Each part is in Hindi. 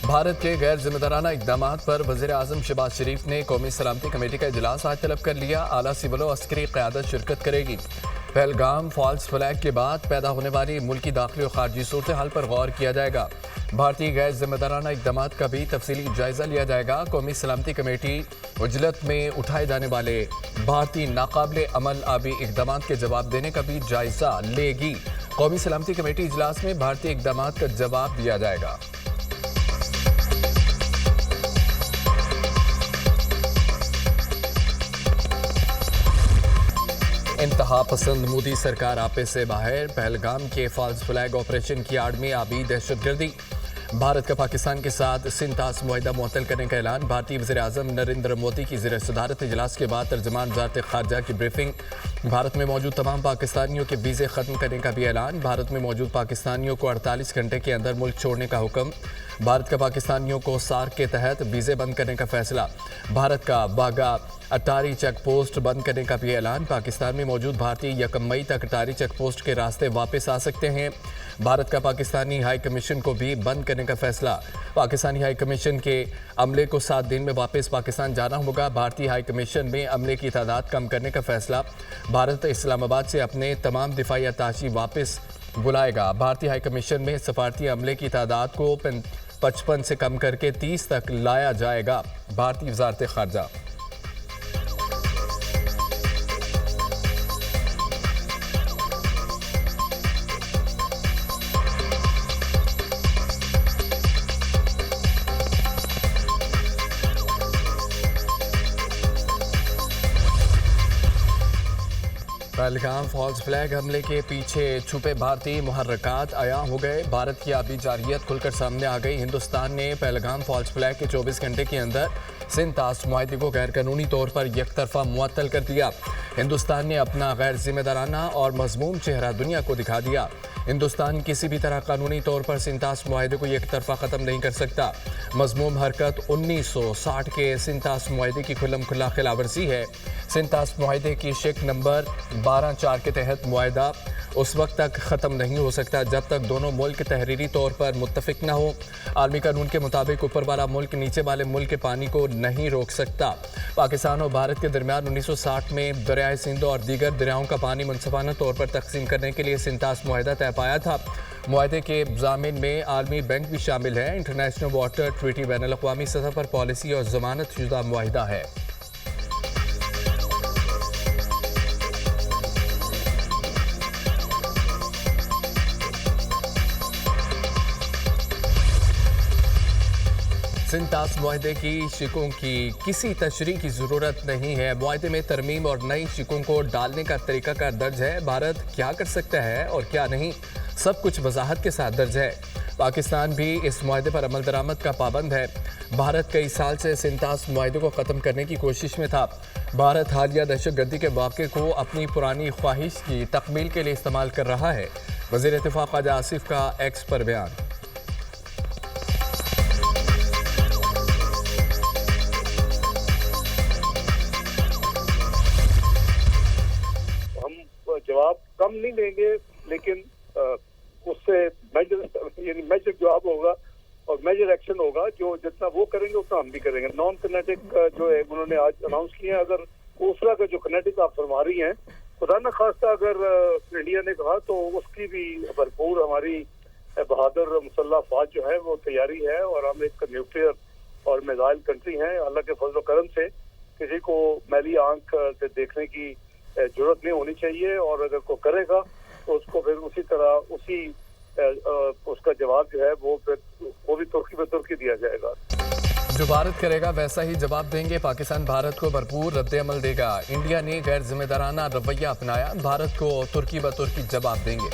भारत के गैर जिम्मेदाराना इकदाम पर वज़ीर आज़म शहबाज शरीफ ने कौमी सलामती कमेटी का इजलास आज तलब कर लिया। आला सिविल और अस्करी क़यादत शिरकत करेगी। पहलगाम फॉल्स फ्लैग के बाद पैदा होने वाली मुल्की दाखिली और खारजी सूरत हाल पर गौर किया जाएगा। भारतीय गैर जिम्मेदाराना इकदाम का भी तफसीली जायजा लिया जाएगा। कौमी सलामती कमेटी उजलत में उठाए जाने वाले भारतीय नाकाबिले अमल आबी इकदाम के जवाब देने का भी जायजा लेगी। कौमी सलामती कमेटी इजलास में भारतीय इकदाम का जवाब दिया जाएगा। इंतहा पसंद मोदी सरकार आपे से बाहर। पहलगाम के फॉल्स फ्लैग ऑपरेशन की आड़ में आबी दहशतगर्दी। भारत का पाकिस्तान के साथ सिंतास मुआहिदा मुअत्तल करने का ऐलान। भारतीय वज़ीर आज़म नरेंद्र मोदी की ज़ेर सदारत इजलास के बाद तर्जमान वज़ारत ख़ारजा की ब्रीफिंग। भारत में मौजूद तमाम पाकिस्तानियों के वीज़े ख़त्म करने का भी ऐलान। भारत में मौजूद पाकिस्तानियों को 48 घंटे के अंदर मुल्क छोड़ने का हुक्म। भारत का पाकिस्तानियों को सार्क के तहत वीज़े बंद करने का फैसला। भारत का बागा अटारी चेक पोस्ट बंद करने का भी ऐलान। पाकिस्तान में मौजूद भारतीय 1 मई तक अटारी चेक पोस्ट के रास्ते वापस आ सकते हैं। भारत का पाकिस्तानी हाई कमीशन को भी बंद करने का फैसला। पाकिस्तानी हाई कमीशन के अमले को 7 दिन में वापस पाकिस्तान जाना होगा। भारतीय हाई कमीशन में अमले की तादाद कम करने का फैसला। भारत इस्लामाबाद से अपने तमाम दिफाई अताशी वापस बुलाएगा। भारतीय हाई कमीशन में सफारती अमले की तादाद को 55 से कम करके 30 तक लाया जाएगा। भारतीय वज़ारत ख़ारजा। पहलगाम फॉल्स फ्लैग हमले के पीछे छुपे भारतीय मुहर्रकात आया हो गए। भारत की आबी जारियत खुलकर सामने आ गई। हिंदुस्तान ने पहलगाम फॉल्स फ्लैग के 24 घंटे के अंदर सिंतास मुआहिदे को गैर कानूनी तौर पर यकतरफा मुअत्तल कर दिया। हिंदुस्तान ने अपना गैर जिम्मेदाराना और मजमूम चेहरा दुनिया को दिखा दिया। हिंदुस्तान किसी भी तरह कानूनी तौर पर सिंतास मुआहिदे को एक तरफा ख़त्म नहीं कर सकता। मजमूम हरकत 1960 के सिंतास मुआहिदे की खुल्लम खुल्ला खिलाफवर्जी है। सिंतास मुआहिदे की शिक नंबर 12/4 के तहत मुआहिदा उस वक्त तक ख़त्म नहीं हो सकता जब तक दोनों मुल्क तहरीरी तौर पर मुत्तफिक न हो। आलमी कानून के मुताबिक ऊपर वाला मुल्क नीचे वाले मुल्क के पानी को नहीं रोक सकता। पाकिस्तान और भारत के दरमियान 1960 में दरियाए सिंध और दीगर दरियाओं का पानी मुनसिफाना तौर पर तकसीम करने के लिए सिंतास मुआहिदा तय पाया था। मुआहिदे के ज़ामिन में आलमी बैंक भी शामिल है। इंटरनेशनल वाटर ट्रीटी बैनुल-अक़वामी सतह पर पॉलिसी और ज़मानत शुदा मुआहिदा है। सिंतास मुआहिदे की शिकों की किसी तशरीह की ज़रूरत नहीं है। मुआहिदे में तरमीम और नई शिकों को डालने का तरीक़ाकार दर्ज है। भारत क्या कर सकता है और क्या नहीं, सब कुछ वजाहत के साथ दर्ज है। पाकिस्तान भी इस मुआहिदे पर अमल दरामद का पाबंद है। भारत कई साल से सिंतास मुआहिदे को ख़त्म करने की कोशिश में था। भारत हालिया दहशतगर्दी के वाक़े को अपनी पुरानी ख्वाहिश की तकमील के लिए इस्तेमाल कर रहा है। वज़ीर इत्तेफ़ाक़ ख्वाजा आसिफ का एक्स पर बयान। जवाब कम नहीं देंगे, लेकिन उससे मेजर जवाब होगा और मेजर एक्शन होगा। जो जितना वो करेंगे उतना हम भी करेंगे। नॉन किनेटिक जो है उन्होंने आज अनाउंस किया। अगर दूसरा का जो किनेटिक आप फरमा रही हैं, खुदा न खास्ता अगर इंडिया ने कहा तो उसकी भी भरपूर हमारी बहादुर मुसल्लह फौज जो है वो तैयारी है। और हम एक न्यूक्लियर और मिसाइल कंट्री हैं। अल्लाह के फजल करम से किसी को मैली आंख से देखने की जरूरत नहीं होनी चाहिए। और अगर कोई करेगा तो उसको फिर उसी तरह उसका जवाब जो है वो भी तुर्की में तुर्की दिया जाएगा। जो भारत करेगा वैसा ही जवाब देंगे। पाकिस्तान भारत को भरपूर रद्द-ए-अमल देगा। इंडिया ने गैर जिम्मेदाराना रवैया अपनाया, भारत को तुर्की ब तुर्की जवाब देंगे।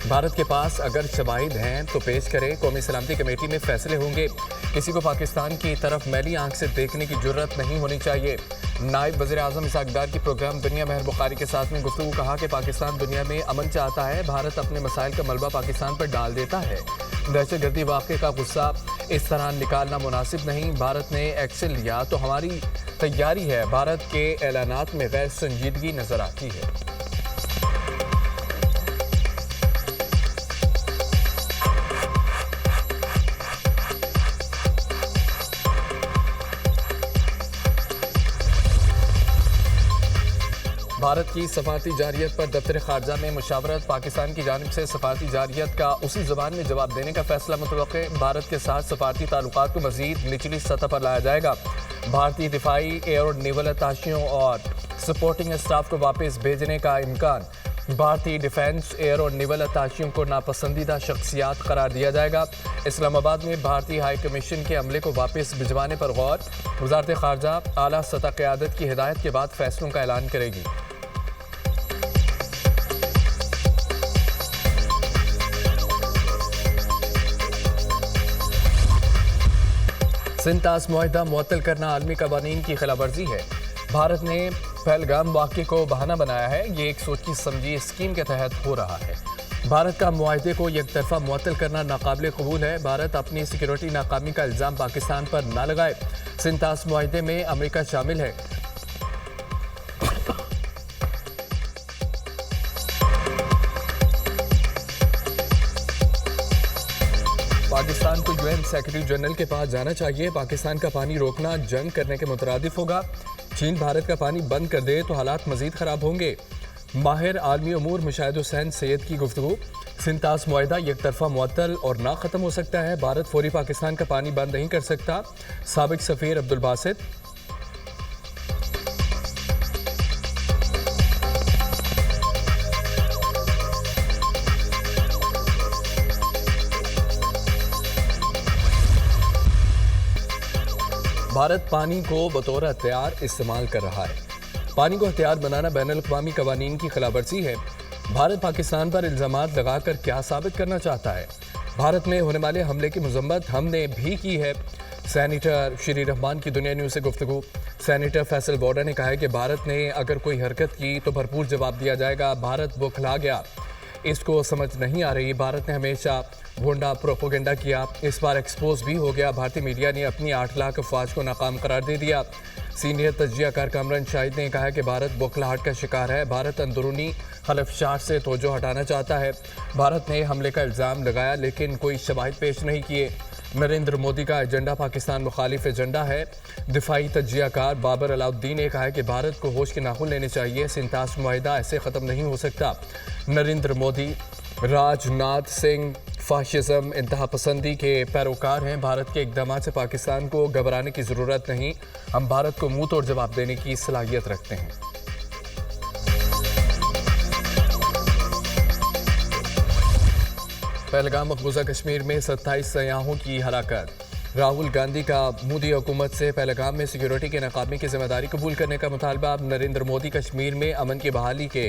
भारत के पास अगर शवाहिद हैं तो पेश करें। कौमी सलामती कमेटी में फैसले होंगे। किसी को पाकिस्तान की तरफ मैली आंख से देखने की जरूरत नहीं होनी चाहिए। नायब वज़ीर आज़म इसहाक़ डार की प्रोग्राम दुनिया महर बुखारी के साथ में गुफ्तगू कहा कि पाकिस्तान दुनिया में अमन चाहता है। भारत अपने मसाइल का मलबा पाकिस्तान पर डाल देता है। दहशतगर्दी वाक़े का गुस्सा इस तरह निकालना मुनासिब नहीं। भारत ने एक्शन लिया तो हमारी तैयारी है। भारत के ऐलानात में गैर संजीदगी नजर आती है। भारत की सफारती जारियत पर दफ्तर खारजा में मुशावरत। पाकिस्तान की जानिब से सफारती जारियत का उसी ज़बान में जवाब देने का फैसला मुतवक्के। भारत के साथ सफारती ताल्लुकात को मज़ीद निचली सतह पर लाया जाएगा। भारतीय दिफाई, एयर और नेवल अताशियों और सपोर्टिंग स्टाफ को वापस भेजने का इम्कान। भारतीय डिफेंस, एयर और नेवल अताशियों को नापसंदीदा शख्सियात करार दिया जाएगा। इस्लामाबाद में भारतीय हाई कमीशन के अमले को वापस भिजवाने पर गौर। वज़ारत ख़ारजा आला सतह क़यादत की हिदायत के बाद फैसलों का ऐलान करेगी। सिंतास मुआहिदा मुअत्तल करना आलमी कवानीन की खिलाफवर्जी है। भारत ने पहलगाम वाक़े को बहाना बनाया है। ये एक सोची समझी स्कीम के तहत हो रहा है। भारत का मुआहिदे को एक तरफा मुअत्तल करना नाकाबिल कबूल है। भारत अपनी सिक्योरिटी नाकामी का इल्ज़ाम पाकिस्तान पर ना लगाए। सिंतास मुआहिदे में अमेरिका शामिल है। पाकिस्तान को यूएन सेक्रेटरी जनरल के पास जाना चाहिए। पाकिस्तान का पानी रोकना जंग करने के मुतरादिफ होगा। चीन भारत का पानी बंद कर दे तो हालात मजीद खराब होंगे। माहिर आलमी उमूर मुशाहिद हुसैन सैयद की गुफ्तगू। सिंतास मुआहिदा एक तरफा मुअत्तल और ना ख़त्म हो सकता है। भारत फौरी पाकिस्तान का पानी बंद नहीं कर सकता। साबिक सफ़ीर अब्दुल बासित। भारत पानी को बतौर हथियार इस्तेमाल कर रहा है। पानी को हथियार बनाना बैनुल-अक़वामी कवानीन की खिलाफवर्जी है। भारत पाकिस्तान पर इल्ज़ामात लगाकर क्या साबित करना चाहता है? भारत में होने वाले हमले की मज़म्मत हमने भी की है। सेनेटर श्री रहमान की दुनिया न्यूज़ से गुफ्तगू। सेनेटर फैसल बॉर्डर ने कहा है कि भारत ने अगर कोई हरकत की तो भरपूर जवाब दिया जाएगा। भारत बौखला गया, इसको समझ नहीं आ रही। भारत ने हमेशा भोंडा प्रोपोगेंडा किया, इस बार एक्सपोज भी हो गया। भारतीय मीडिया ने अपनी 8 लाख अफवाज को नाकाम करार दे दिया। सीनियर तज्जियाकार कामरान शाहिद ने कहा है कि भारत बौखलाहट का शिकार है। भारत अंदरूनी खलफशार से तवज्जो हटाना चाहता है। भारत ने हमले का इल्ज़ाम लगाया लेकिन कोई शवाहिद पेश नहीं किए। नरेंद्र मोदी का एजेंडा पाकिस्तान मुखालिफ एजेंडा है। दिफाई तज्जियाकार बाबर अलाउद्दीन ने कहा है कि भारत को होश के नाखून लेने चाहिए। सिंतास मुआहिदा ऐसे ख़त्म नहीं हो सकता। नरेंद्र मोदी, राजनाथ सिंह फाशिज्म, इंतहा पसंदी के पैरोकार हैं। भारत के इक़दाम से पाकिस्तान को घबराने की ज़रूरत नहीं। हम भारत को मुंह तोड़ जवाब देने की सलाहियत रखते हैं। पहलगाम मकबूजा कश्मीर में 27 सयाहों की हलाकत। राहुल गांधी का मोदी हुकूमत से पहलगाम में सिक्योरिटी के नाकामी की जिम्मेदारी कबूल करने का मुतालबा। नरेंद्र मोदी कश्मीर में अमन की बहाली के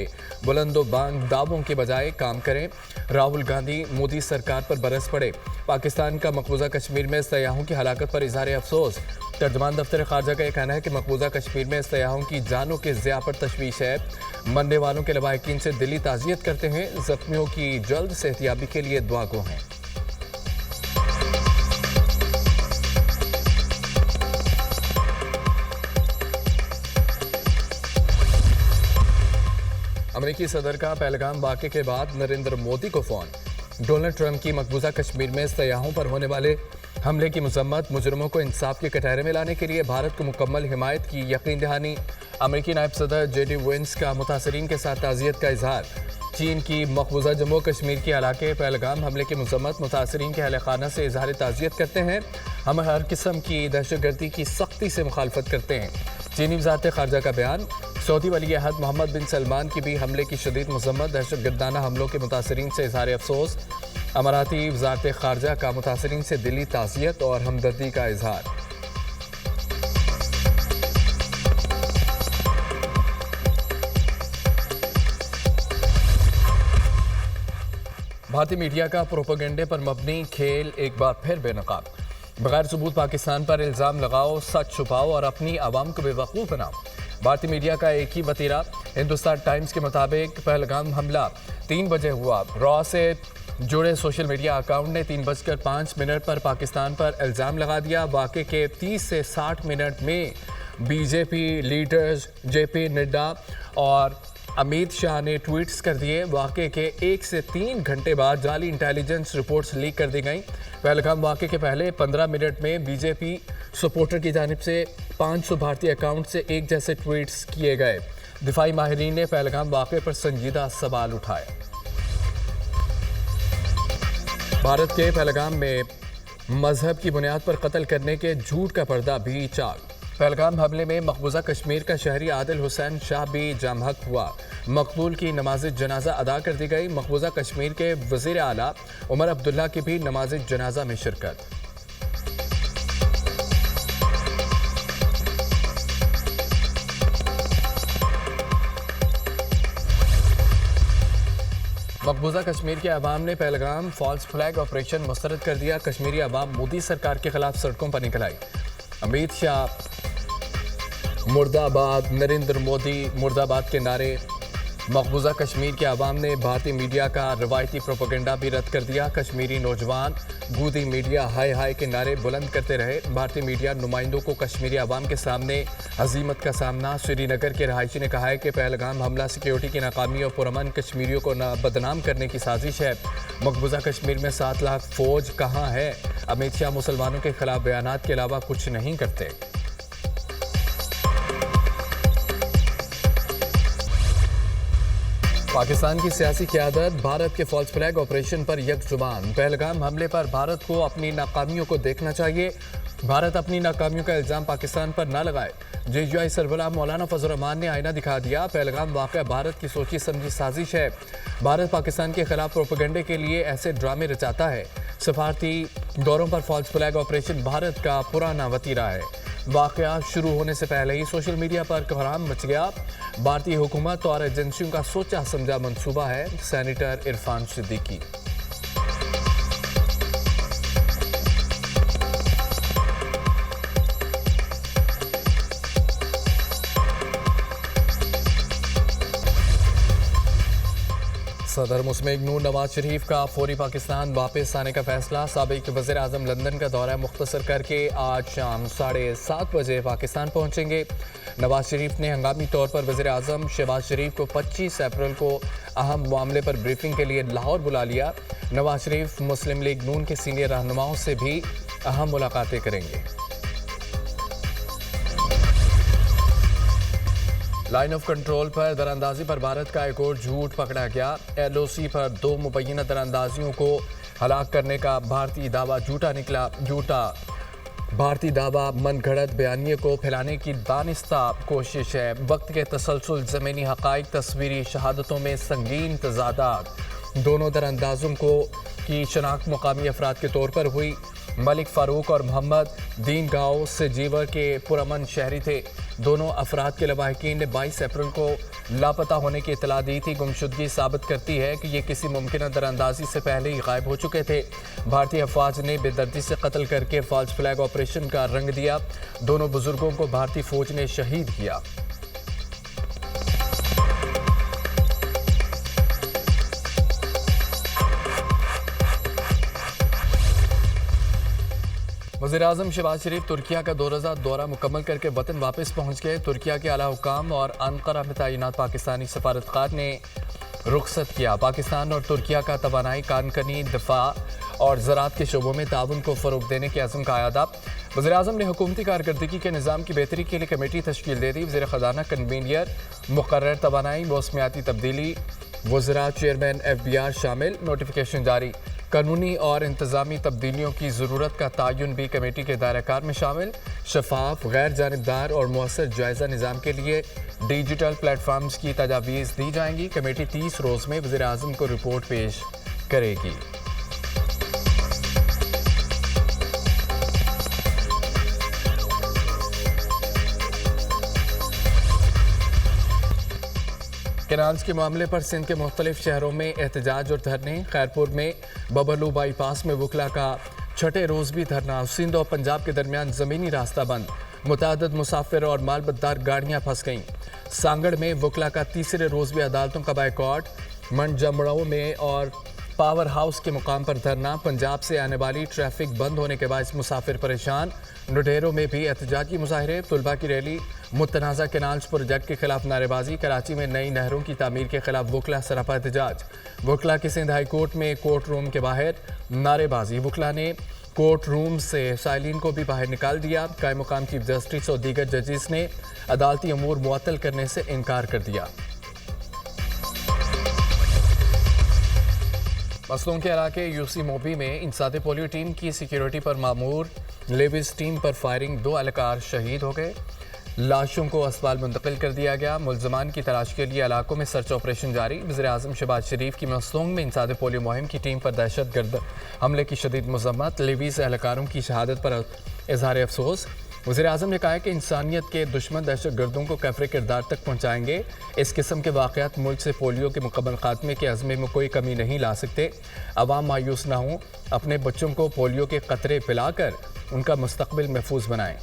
बुलंदोबांग दावों के बजाय काम करें। राहुल गांधी मोदी सरकार पर बरस पड़े। पाकिस्तान का मकबूजा कश्मीर में सयाहों की हलाकत पर इजहार अफसोस। तर्जमान दफ्तर खारजा का यह कहना है कि मकबूजा कश्मीर में सयाहों की जानों के ज़िया पर तशवीश है। मरने वालों के लवाहिकीन से दिली ताज़ियत करते हैं। जख्मियों की जल्द सेहतियाबी के लिए दुआ गो हैं। अमेरिकी सदर का पहलगाम वाक़े के बाद नरेंद्र मोदी को फ़ोन। डोनाल्ड ट्रंप की मकबूजा कश्मीर में सयाहों पर होने वाले हमले की मजम्मत। मुजरमों को इंसाफ के कटहरे में लाने के लिए भारत को मुकम्मल हिमायत की यकीन दहानी। अमेरिकी नायब सदर JD Vance का मुतासरीन के साथ ताज़ियत का इजहार। चीन की मकबूजा जम्मू कश्मीर के इलाके पहलगाम हमले की मजम्मत। मुतासरीन के अहल खाना से इजहार ताज़ियत करते हैं। हम हर किस्म की दहशतगर्दी की सख्ती से मुखालफत करते हैं। चीनी वज़ारत ख़ारजा का बयान। सऊदी वली अहद मोहम्मद बिन सलमान की भी हमले की शदीद मजम्मत। दहशतगर्दाना हमलों के मुतासरीन से इजहार अफसोस। अमाराती वज़ारत ख़ारजा का मुतासरीन से दिली ताज़ियत और हमदर्दी का इजहार। भारतीय मीडिया का प्रोपेगेंडे पर मबनी खेल एक बार फिर बेनकाब। बगैर सबूत पाकिस्तान पर इल्ज़ाम लगाओ, सच छुपाओ और अपनी आवाम को बेवकूफ़ बनाओ। भारतीय मीडिया का एक ही वतीरा। हिंदुस्तान टाइम्स के मुताबिक पहलगाम हमला 3 बजे हुआ। रॉ से जुड़े सोशल मीडिया अकाउंट ने 3:05 पर पाकिस्तान पर इल्ज़ाम लगा दिया। वाक़े के 30 से 60 मिनट में बीजेपी लीडर्स JP नड्डा और अमित शाह ने ट्वीट्स कर दिए। वाक़े के 1 से 3 घंटे बाद जाली इंटेलिजेंस रिपोर्ट्स लीक कर दी गई। पहलगाम वाक़े के पहले 15 मिनट में बीजेपी सपोर्टर की जानिब से 500 भारतीय अकाउंट से एक जैसे ट्वीट्स किए गए। दिफाई माहिरीन ने पहलगाम वाक़े पर संजीदा सवाल उठाए। भारत के पहलगाम में मजहब की बुनियाद पर कत्ल करने के झूठ का पर्दा भी चाक। पहलगाम हमले में मकबूजा कश्मीर का शहरी आदिल हुसैन शाह भी जामहक हुआ। मकबूल की नमाज जनाजा अदा कर दी गई। मकबूजा कश्मीर के वज़ीर आला उमर अब्दुल्ला की भी नमाज जनाजा में शिरकत। मकबूजा कश्मीर के अवाम ने पहलगाम फॉल्स फ्लैग ऑपरेशन मुस्तरद कर दिया। कश्मीरी अवाम मोदी सरकार के खिलाफ सड़कों पर निकल आई। अमित शाह मुर्दाबाद, नरेंद्र मोदी मुर्दाबाद के नारे। मकबूजा कश्मीर के अवाम ने भारतीय मीडिया का रवायती प्रोपेगेंडा भी रद्द कर दिया। कश्मीरी नौजवान गूदी मीडिया हाय हाय के नारे बुलंद करते रहे। भारतीय मीडिया नुमाइंदों को कश्मीरी अवाम के सामने हजीमत का सामना। श्रीनगर के रहायशी ने कहा है कि पहलगाम हमला सिक्योरिटी की नाकामी और पुरअमन कश्मीरियों को बदनाम करने की साजिश है। मकबूजा कश्मीर में 7 लाख फौज कहाँ है? अमित शाह मुसलमानों के खिलाफ बयानात के अलावा कुछ नहीं करते। पाकिस्तान की सियासी क़यादत भारत के फॉल्स फ्लैग ऑपरेशन पर यकजुबान। पहलगाम हमले पर भारत को अपनी नाकामियों को देखना चाहिए। भारत अपनी नाकामियों का इल्ज़ाम पाकिस्तान पर न लगाए। JGI सरबराह मौलाना फजल रहमान ने आईना दिखा दिया। पहलगाम वाक़या भारत की सोची समझी साजिश है। भारत पाकिस्तान के खिलाफ प्रोपेगेंडे के लिए ऐसे ड्रामे रचाता है। सफारती दौरों पर फॉल्स फ्लैग ऑपरेशन भारत का पुराना वतीरा है। वाक़या शुरू होने से पहले ही सोशल मीडिया पर कोहराम मच गया। भारतीय हुकूमत और एजेंसियों का सोचा समझा मंसूबा है। सेनेटर इरफान सिद्दीकी। सदर मुस्लिम नवाज शरीफ का फौरी पाकिस्तान वापस आने का फैसला। साबिक वज़ीर आज़म लंदन का दौरा मुख्तसर करके आज शाम 7:30 बजे पाकिस्तान पहुंचेंगे। नवाज शरीफ ने हंगामी तौर पर वज़ीर आज़म शहबाज शरीफ को 25 अप्रैल को अहम मामले पर ब्रीफिंग के लिए लाहौर बुला लिया। नवाज शरीफ मुस्लिम लीग नून के सीनियर रहनुमाओं से भी अहम मुलाकातें करेंगे। लाइन ऑफ कंट्रोल पर दरअंदाजी पर भारत का एक और झूठ पकड़ा गया। LOC पर 2 मुबैना दरअंदाजियों को हलाक करने का भारतीय दावा झूठा निकला। झूठा भारतीय दावा मनगढ़ंत बयानिए को फैलाने की दानिस्ता कोशिश है। वक्त के तसलसल ज़मीनी हक़ाइक़ तस्वीरी शहादतों में संगीन तज़ादात। दोनों दरअंदाजों की शनाख्त मुकामी अफराद के तौर पर हुई। मलिक फ़ारूक और मोहम्मद दीन गाँव से जीवर के पुरअमन शहरी थे। दोनों अफराद के लवाहिकीन ने 22 अप्रैल को लापता होने की इतला दी थी। गुमशुदगी साबित करती है कि ये किसी मुमकिन दरअंदाजी से पहले ही गायब हो चुके थे। भारतीय अफवाज ने बेदर्दी से कत्ल करके फॉल्स फ्लैग ऑपरेशन का रंग दिया। दोनों बुजुर्गों को भारतीय फौज ने शहीद किया। वज़ीर-ए-आज़म शहबाज शरीफ तुर्किया का 2 रोज़ा दौरा मुकम्मल करके वतन वापस पहुँच गए। तुर्किया के आला हुकाम और अनकरा में तैनात पाकिस्तानी सफारतकार ने रुखसत किया। पाकिस्तान और तुर्किया का तवानाई, कानकनी, दिफा और ज़राअत के शोबों में ताउन को फ़रोग़ देने के अज़्म का आयादा। वज़ीर-ए-आज़म ने हुकूमती कारकर्दगी के निज़ाम की बेहतरी के लिए कमेटी तश्कील दे दी। वज़ीर ख़ज़ाना कन्वीनियर मुक़र्रर तवानाई मौसमियाती तब्दीली वज़रा चेयरमैन FBR शामिल। नोटिफिकेशन जारी। कानूनी और इंतज़ामी तब्दीलियों की ज़रूरत का तयन भी कमेटी के दायरा में शामिल। शफाफ, गैर जानिबदार और मुअस्सर जायज़ा निज़ाम के लिए डिजिटल प्लेटफार्म्स की तजावीज़ दी जाएंगी। कमेटी 30 रोज़ में वज़ीर-ए-आज़म को रिपोर्ट पेश करेगी। कैनाल्स के मामले पर सिंध के मुख्तलिफ शहरों में एहतजाज और धरने। खैरपुर में बबरलू बाईपास में वकला का 6ठे रोज़ भी धरना। सिंध और पंजाब के दरमियान ज़मीनी रास्ता बंद। मुतअद्दिद मुसाफिर और मालबतदार गाड़ियाँ फंस गईं। सांगड़ में वकला का 3रे रोज़ भी अदालतों का बायकॉट। मंडजमड़ों में और पावर हाउस के मुकाम पर धरना। पंजाब से आने वाली ट्रैफिक बंद होने के बायस मुसाफिर परेशान। नुडेरों में भी एहतजाजी मुजाहरे। तुलबा की रैली। मुतनाज़ा कैनाल्स प्रोजेक्ट के खिलाफ नारेबाजी। कराची में नई नहरों की तामीर के खिलाफ वकला सरापा एहतजाज। वकला की सिंध हाई कोर्ट में कोर्ट रूम के बाहर नारेबाजी। वकला ने कोर्ट रूम से साइलिन को भी बाहर निकाल दिया। कायम मुकाम चीफ जस्टिस और दीगर जजेस ने अदालती अमूर मुअत्तल करने से इनकार कर दिया। मसलूम के इलाके यूसी मोबी में इंसादे पोलियो टीम की सिक्योरिटी पर मामूर लेविस टीम पर फायरिंग, 2 एहलकार शहीद हो गए। लाशों को अस्पताल मुंतकिल कर दिया गया। मुलजमान की तलाश के लिए इलाकों में सर्च ऑपरेशन जारी। वज़ीर-ए-आज़म शहबाज शरीफ की मसलूम में इंसादे पोलियो मुहिम की टीम पर दहशतगर्द हमले की शदीद मज़म्मत। लेविस एहलकारों की शहादत पर इजहार अफसोस। वज़ीर-ए-आज़म ने कहा है कि इंसानियत के दुश्मन दहशतगर्दों को कैफरे किरदार तक पहुँचाएंगे। इस किस्म के वाक़यात मुल्क से पोलियो के मुकम्मल खात्मे के अज़्मे में कोई कमी नहीं ला सकते। अवाम मायूस ना हों, अपने बच्चों को पोलियो के कतरे पिलाकर उनका मुस्तक़बिल महफूज बनाएं।